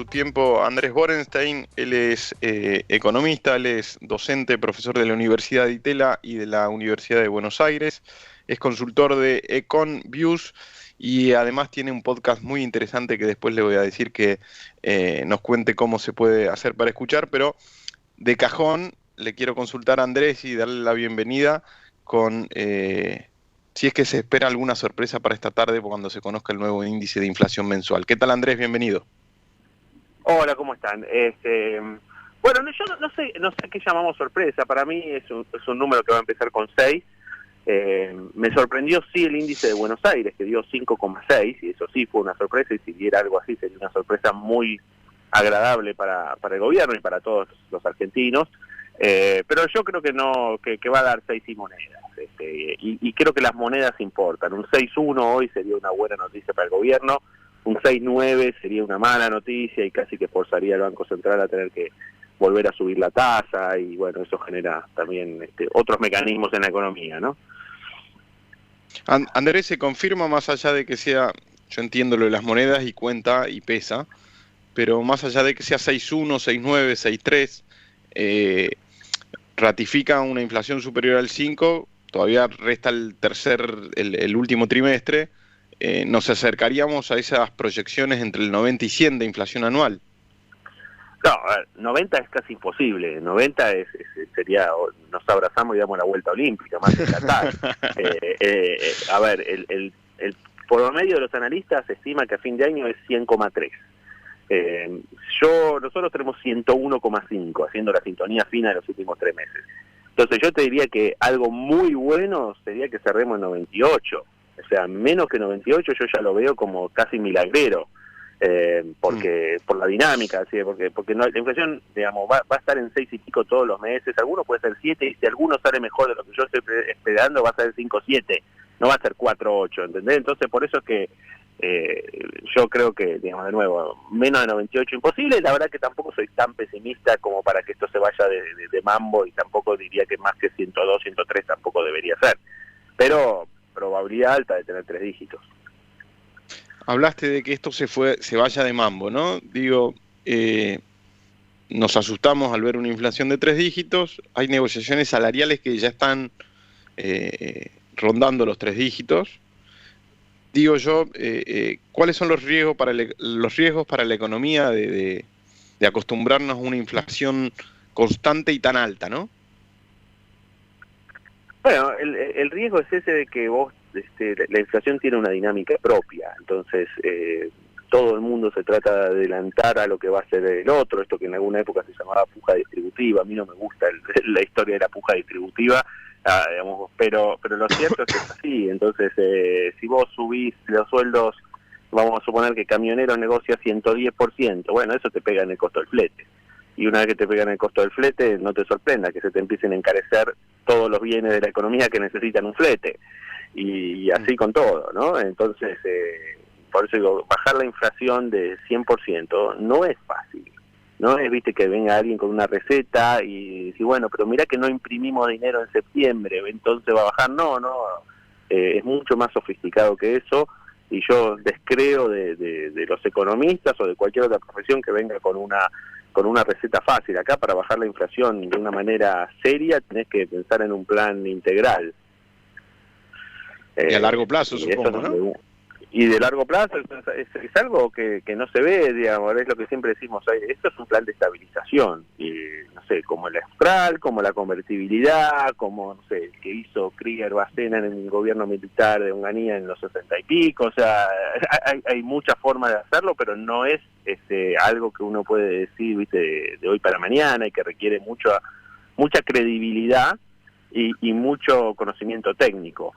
su tiempo Andrés Borenstein. Él es economista, él es docente, profesor de la Universidad de Itela y de la Universidad de Buenos Aires. Es consultor de EconViews y además tiene un podcast muy interesante que después le voy a decir que nos cuente cómo se puede hacer para escuchar, pero de cajón le quiero consultar a Andrés y darle la bienvenida con si es que se espera alguna sorpresa para esta tarde cuando se conozca el nuevo índice de inflación mensual. ¿Qué tal, Andrés? Bienvenido. Hola, ¿cómo están? Bueno, yo no sé qué llamamos sorpresa. Para mí es un número que va a empezar con 6. Me sorprendió sí el índice de Buenos Aires, que dio 5,6, y eso sí fue una sorpresa, y si diera algo así sería una sorpresa muy agradable para el gobierno y para todos los argentinos. Pero yo creo que va a dar 6 y monedas, y creo que las monedas importan. Un 6,1 hoy sería una buena noticia para el gobierno, un 6,9 sería una mala noticia y casi que forzaría al Banco Central a tener que volver a subir la tasa, y bueno, eso genera también otros mecanismos en la economía, ¿no? Andrés, se confirma, más allá de que sea, yo entiendo lo de las monedas y cuenta y pesa, pero más allá de que sea 6,1, 6,9, 6,3, ratifica una inflación superior al 5, todavía resta el último trimestre, nos acercaríamos a esas proyecciones entre el 90 y 100 de inflación anual. No, a ver, 90 es casi imposible. 90 sería, nos abrazamos y damos la vuelta olímpica, más que Qatar. A ver, el promedio de los analistas estima que a fin de año es 100,3. Nosotros tenemos 101,5, haciendo la sintonía fina de los últimos 3 meses. Entonces yo te diría que algo muy bueno sería que cerremos en 98. O sea, menos que 98 yo ya lo veo como casi milagrero. Porque por la dinámica, ¿sí? porque no, la inflación, digamos, va a estar en 6 y pico todos los meses, algunos puede ser 7, y si alguno sale mejor de lo que yo estoy esperando, va a ser 5,7, no va a ser 4,8, ¿entendés? Entonces, por eso es que yo creo que, digamos, de nuevo, menos de 98 imposible. La verdad que tampoco soy tan pesimista como para que esto se vaya de mambo, y tampoco diría que más que 102, 103 tampoco debería ser, pero probabilidad alta de tener 3 dígitos. Hablaste de que esto se vaya de mambo, ¿no? Digo, nos asustamos al ver una inflación de 3 dígitos, hay negociaciones salariales que ya están rondando los 3 dígitos. Digo yo, ¿cuáles son los riesgos para la economía de acostumbrarnos a una inflación constante y tan alta, ¿no? Bueno, el riesgo es ese de que vos, la inflación tiene una dinámica propia, entonces todo el mundo se trata de adelantar a lo que va a ser el otro, esto que en alguna época se llamaba puja distributiva. A mí no me gusta la historia de la puja distributiva, digamos, pero lo cierto es que es así. Entonces, si vos subís los sueldos, vamos a suponer que camioneros negocia 110%, bueno, eso te pega en el costo del flete. Y una vez que te pegan el costo del flete, no te sorprenda que se te empiecen a encarecer todos los bienes de la economía que necesitan un flete. Y así con todo, ¿no? Entonces, por eso digo, bajar la inflación de 100% no es fácil. No es, viste, que venga alguien con una receta y decir, bueno, pero mirá que no imprimimos dinero en septiembre, entonces va a bajar. No, es mucho más sofisticado que eso, y yo descreo de los economistas o de cualquier otra profesión que venga con una receta fácil. Acá, para bajar la inflación de una manera seria, tenés que pensar en un plan integral. Y a largo plazo, supongo, ¿no? Y de largo plazo es algo que no se ve, digamos, es lo que siempre decimos. Esto es un plan de estabilización, y no sé, como el EFRAL, como la convertibilidad, como, no sé, el que hizo Krieger Bacena en el gobierno militar de Onganía en los 60 y pico. O sea, hay muchas formas de hacerlo, pero no es algo que uno puede decir, viste, de hoy para mañana, y que requiere mucha credibilidad y mucho conocimiento técnico.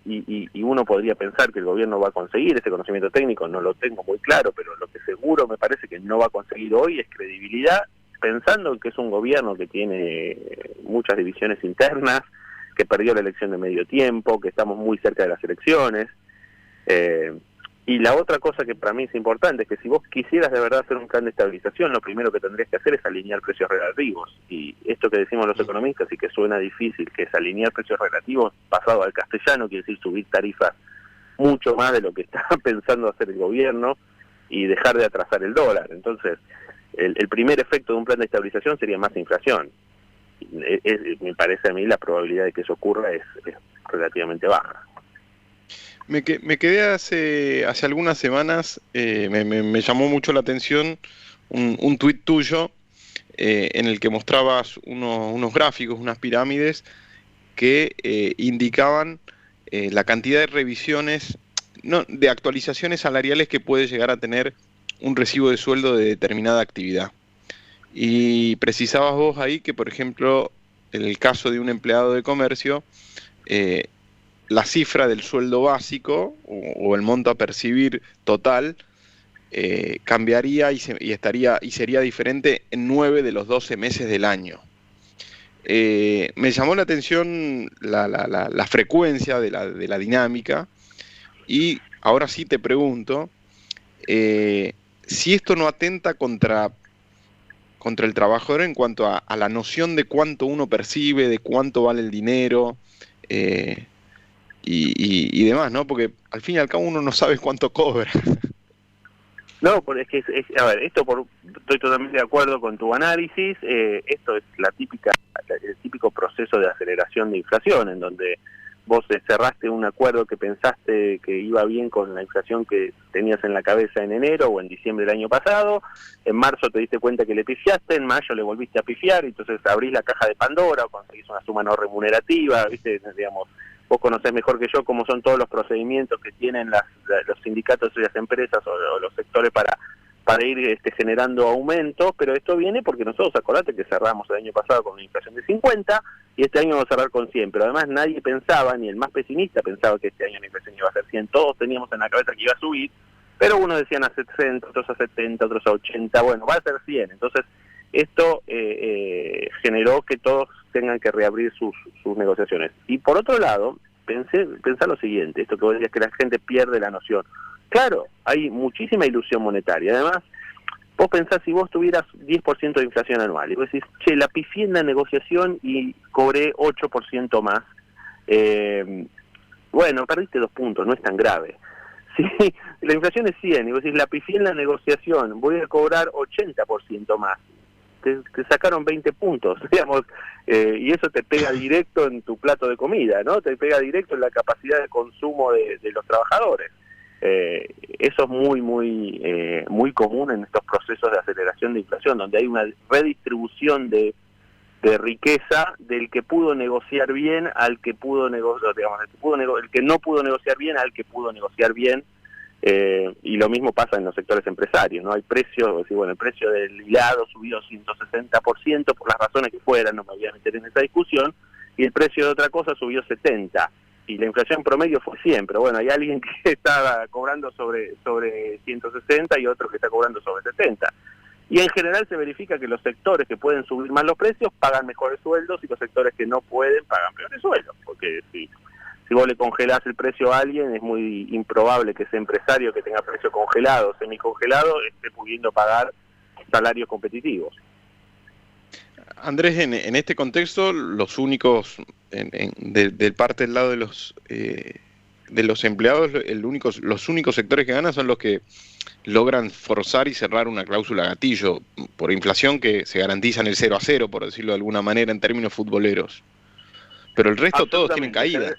Y uno podría pensar que el gobierno va a conseguir ese conocimiento técnico. No lo tengo muy claro, pero lo que seguro me parece que no va a conseguir hoy es credibilidad, pensando que es un gobierno que tiene muchas divisiones internas, que perdió la elección de medio tiempo, que estamos muy cerca de las elecciones. Y la otra cosa que para mí es importante es que si vos quisieras de verdad hacer un plan de estabilización, lo primero que tendrías que hacer es alinear precios relativos. Y esto que decimos los economistas y que suena difícil, que es alinear precios relativos, pasado al castellano, quiere decir subir tarifas mucho más de lo que está pensando hacer el gobierno, y dejar de atrasar el dólar. Entonces, el primer efecto de un plan de estabilización sería más inflación. Me parece a mí la probabilidad de que eso ocurra es relativamente baja. Me quedé hace algunas semanas, me llamó mucho la atención un tuit tuyo en el que mostrabas unos gráficos, unas pirámides que indicaban la cantidad de revisiones, no, de actualizaciones salariales que puede llegar a tener un recibo de sueldo de determinada actividad. Y precisabas vos ahí que, por ejemplo, en el caso de un empleado de comercio, la cifra del sueldo básico o el monto a percibir total cambiaría y sería diferente en 9 de los 12 meses del año. Me llamó la atención la frecuencia de la dinámica, y ahora sí te pregunto si esto no atenta contra el trabajador en cuanto a la noción de cuánto uno percibe, de cuánto vale el dinero y demás, ¿no? Porque al fin y al cabo uno no sabe cuánto cobra. No, porque a ver, estoy totalmente de acuerdo con tu análisis. Esto es el típico proceso de aceleración de inflación, en donde vos cerraste un acuerdo que pensaste que iba bien con la inflación que tenías en la cabeza en enero o en diciembre del año pasado. En marzo te diste cuenta que le pifiaste, en mayo le volviste a pifiar, entonces abrís la caja de Pandora o conseguís una suma no remunerativa, ¿viste? Digamos, vos conocés mejor que yo cómo son todos los procedimientos que tienen los sindicatos y las empresas o los sectores para ir generando aumentos, pero esto viene porque nosotros, acordate que cerramos el año pasado con una inflación de 50 y este año vamos a cerrar con 100, pero además nadie pensaba, ni el más pesimista pensaba que este año la inflación iba a ser 100, todos teníamos en la cabeza que iba a subir, pero unos decían a 60, otros a 70, otros a 80, bueno, va a ser 100, entonces esto generó que todos tengan que reabrir sus negociaciones. Y por otro lado, pensá lo siguiente, esto que vos decías que la gente pierde la noción. Claro, hay muchísima ilusión monetaria. Además, vos pensás si vos tuvieras 10% de inflación anual y vos decís, che, la pifié en la negociación y cobré 8% más. Bueno, perdiste 2 puntos, no es tan grave. Si la inflación es 100 y vos decís, la pifié en la negociación, voy a cobrar 80% más. Te sacaron 20 puntos, digamos, y eso te pega directo en tu plato de comida, ¿no? Te pega directo en la capacidad de consumo de los trabajadores. Eso es muy común en estos procesos de aceleración de inflación, donde hay una redistribución de riqueza del que pudo negociar bien al que pudo negociar, digamos, el que no pudo negociar bien al que pudo negociar bien. Y lo mismo pasa en los sectores empresarios, ¿no? Hay precios, bueno, el precio del hilado subió 160% por las razones que fueran, no me voy a meter en esa discusión, y el precio de otra cosa subió 70%, y la inflación promedio fue 100%, pero bueno, hay alguien que está cobrando sobre 160 y otro que está cobrando sobre 70%. Y en general se verifica que los sectores que pueden subir más los precios pagan mejores sueldos y los sectores que no pueden pagan peores sueldos, porque si vos le congelás el precio a alguien, es muy improbable que ese empresario que tenga precio congelado o semicongelado esté pudiendo pagar salarios competitivos. Andrés, en este contexto, los únicos, de parte del lado de los empleados, los únicos sectores que ganan son los que logran forzar y cerrar una cláusula gatillo por inflación que se garantizan el 0-0, por decirlo de alguna manera, en términos futboleros. Pero el resto todos tienen caída.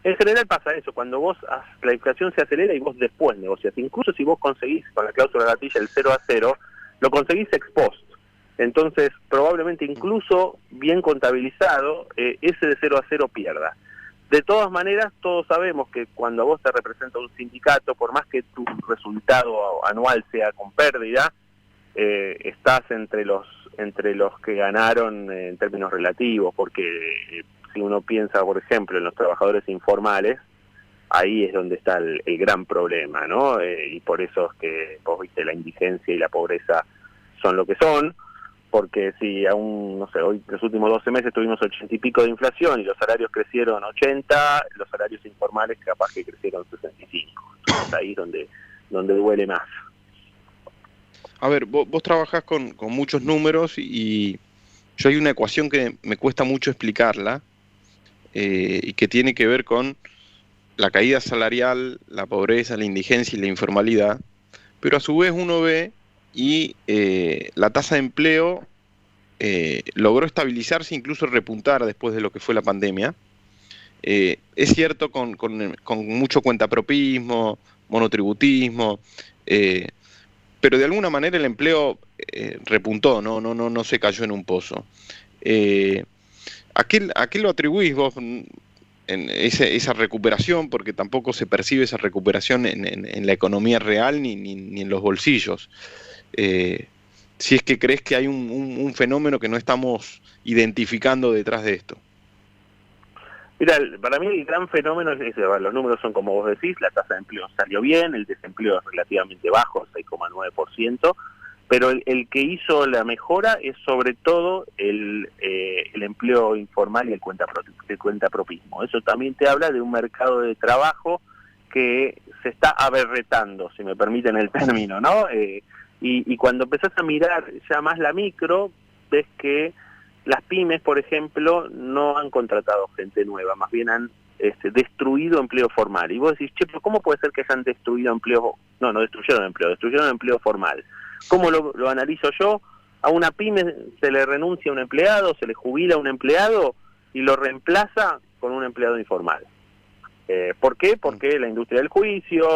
En general pasa eso, cuando la inflación se acelera y vos después negocias. Incluso si vos conseguís con la cláusula gatilla el 0-0, lo conseguís ex post. Entonces, probablemente incluso bien contabilizado, ese de 0-0 pierda. De todas maneras, todos sabemos que cuando a vos te representa un sindicato, por más que tu resultado anual sea con pérdida, estás entre los que ganaron en términos relativos, porque si uno piensa, por ejemplo, en los trabajadores informales, ahí es donde está el gran problema, ¿no? Y por eso es que vos viste la indigencia y la pobreza son lo que son, porque si aún, no sé, hoy los últimos 12 meses tuvimos 80 y pico de inflación y los salarios crecieron 80, los salarios informales capaz que crecieron 65. Entonces ahí es donde duele más. A ver, vos trabajás con muchos números y yo hay una ecuación que me cuesta mucho explicarla y que tiene que ver con la caída salarial, la pobreza, la indigencia y la informalidad pero a su vez uno ve y la tasa de empleo logró estabilizarse, incluso repuntar después de lo que fue la pandemia. Es cierto con mucho cuentapropismo, monotributismo, pero de alguna manera el empleo repuntó, no se cayó en un pozo. ¿A qué lo atribuís vos en esa recuperación? Porque tampoco se percibe esa recuperación en la economía real ni en los bolsillos. Si es que crees que hay un fenómeno que no estamos identificando detrás de esto. Mira, para mí el gran fenómeno es los números son como vos decís, la tasa de empleo salió bien, el desempleo es relativamente bajo, 6,9%, pero el que hizo la mejora es sobre todo el empleo informal y el cuentapropismo. Eso también te habla de un mercado de trabajo que se está aberretando, si me permiten el término, ¿no? Y cuando empezás a mirar ya más la micro, ves que las pymes, por ejemplo, no han contratado gente nueva, más bien han destruido empleo formal. Y vos decís, che, pero ¿cómo puede ser que hayan destruido empleo? No destruyeron empleo formal. ¿Cómo lo analizo yo? A una pyme se le renuncia a un empleado, se le jubila a un empleado y lo reemplaza con un empleado informal. ¿Por qué? Porque la industria del juicio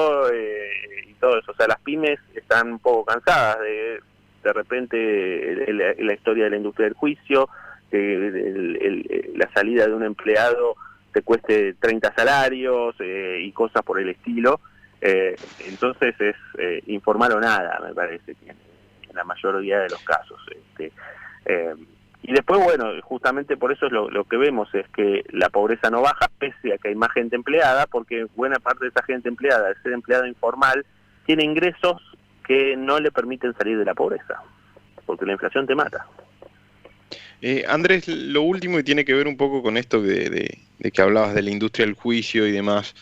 y todo eso. O sea, las pymes están un poco cansadas de repente la historia de la industria del juicio, la salida de un empleado te cueste 30 salarios y cosas por el estilo. Entonces es informal o nada, me parece, en la mayoría de los casos. Y después, bueno, justamente por eso es lo que vemos es que la pobreza no baja, pese a que hay más gente empleada, porque buena parte de esa gente empleada, de ser empleado informal, tiene ingresos que no le permiten salir de la pobreza, porque la inflación te mata. Andrés, lo último y tiene que ver un poco con esto de que hablabas de la industria del juicio y demás.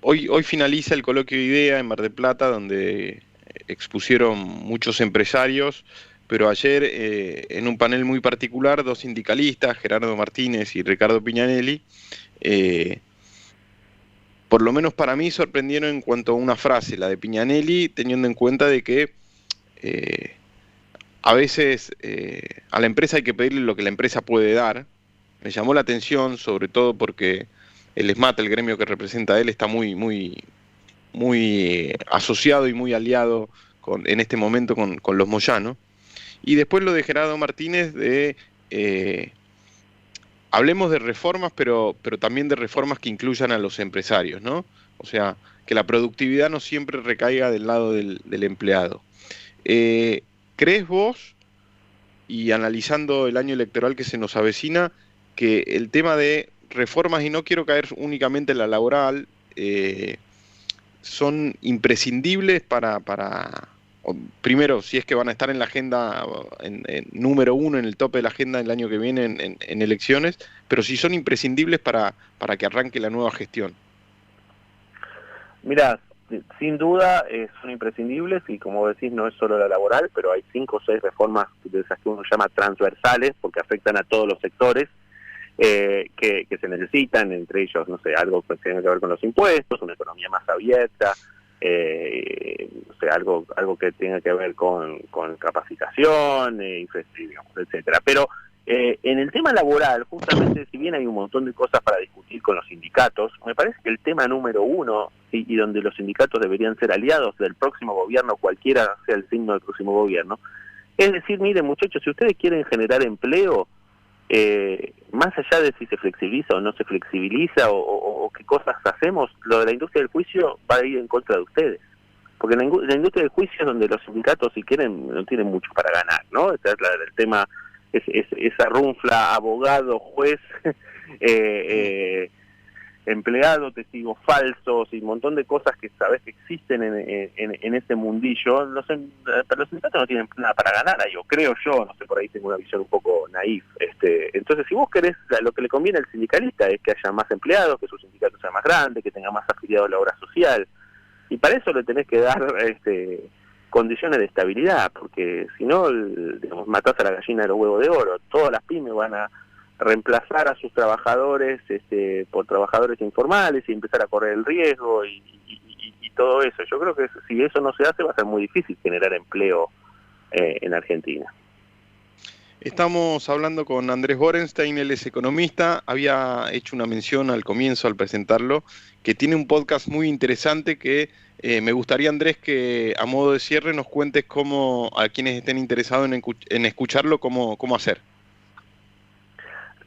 Hoy finaliza el coloquio de IDEA en Mar del Plata, donde expusieron muchos empresarios, pero ayer en un panel muy particular, dos sindicalistas, Gerardo Martínez y Ricardo Piñanelli, por lo menos para mí sorprendieron en cuanto a una frase, la de Piñanelli, teniendo en cuenta de que a veces a la empresa hay que pedirle lo que la empresa puede dar. Me llamó la atención, sobre todo porque el ESMAT, el gremio que representa a él, está muy asociado y muy aliado en este momento con los Moyano. Y después lo de Gerardo Martínez de hablemos de reformas, pero también de reformas que incluyan a los empresarios, ¿no? O sea, que la productividad no siempre recaiga del lado del empleado. ¿Crees vos, y analizando el año electoral que se nos avecina, que el tema de reformas, y no quiero caer únicamente en la laboral, son imprescindibles primero, si es que van a estar en la agenda, en número uno, en el tope de la agenda el año que viene en elecciones, pero si son imprescindibles para que arranque la nueva gestión? Mirá, sin duda son imprescindibles y como decís no es solo la laboral, pero hay 5 o 6 reformas de esas que uno llama transversales porque afectan a todos los sectores que se necesitan, entre ellos, no sé, algo que tiene que ver con los impuestos, una economía más abierta, o sea, algo que tenga que ver con capacitación, digamos, etcétera. Pero en el tema laboral, justamente, si bien hay un montón de cosas para discutir con los sindicatos, me parece que el tema número uno, y donde los sindicatos deberían ser aliados del próximo gobierno, cualquiera sea el signo del próximo gobierno, es decir, miren muchachos, si ustedes quieren generar empleo, más allá de si se flexibiliza o no se flexibiliza o qué cosas hacemos, lo de la industria del juicio va a ir en contra de ustedes. Porque la industria del juicio es donde los sindicatos, si quieren, no tienen mucho para ganar, ¿no? Ese es el tema, esa runfla, abogado, juez, empleado, testigos falsos y un montón de cosas que sabes que existen en ese mundillo. Pero los sindicatos no tienen nada para ganar, yo creo yo, no sé, por ahí tengo una visión un poco naif. Entonces, si vos querés, lo que le conviene al sindicalista es que haya más empleados, que su sindicato sea más grande, que tenga más afiliados a la obra social. Y para eso le tenés que dar condiciones de estabilidad, porque si no, digamos, matás a la gallina de los huevos de oro. Todas las pymes van a reemplazar a sus trabajadores por trabajadores informales y empezar a correr el riesgo y todo eso. Yo creo que si eso no se hace va a ser muy difícil generar empleo en Argentina. Estamos hablando con Andrés Borenstein, él es economista, había hecho una mención al comienzo, al presentarlo, que tiene un podcast muy interesante que me gustaría, Andrés, que a modo de cierre nos cuentes cómo, a quienes estén interesados en escucharlo, cómo hacer.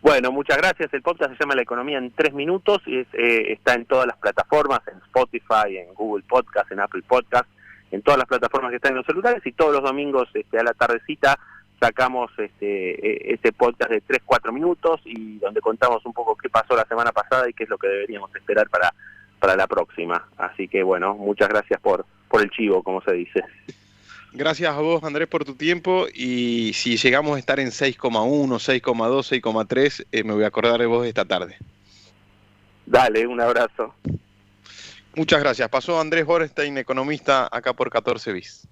Bueno, muchas gracias. El podcast se llama La Economía en 3 minutos y está en todas las plataformas, en Spotify, en Google Podcast, en Apple Podcast, en todas las plataformas que están en los celulares, y todos los domingos a la tardecita sacamos ese podcast de 3-4 minutos y donde contamos un poco qué pasó la semana pasada y qué es lo que deberíamos esperar para la próxima. Así que bueno, muchas gracias por el chivo, como se dice. Gracias a vos, Andrés, por tu tiempo, y si llegamos a estar en 6,1, 6,2, 6,3, me voy a acordar de vos esta tarde. Dale, un abrazo. Muchas gracias. Pasó Andrés Borenstein, economista, acá por 14 bis.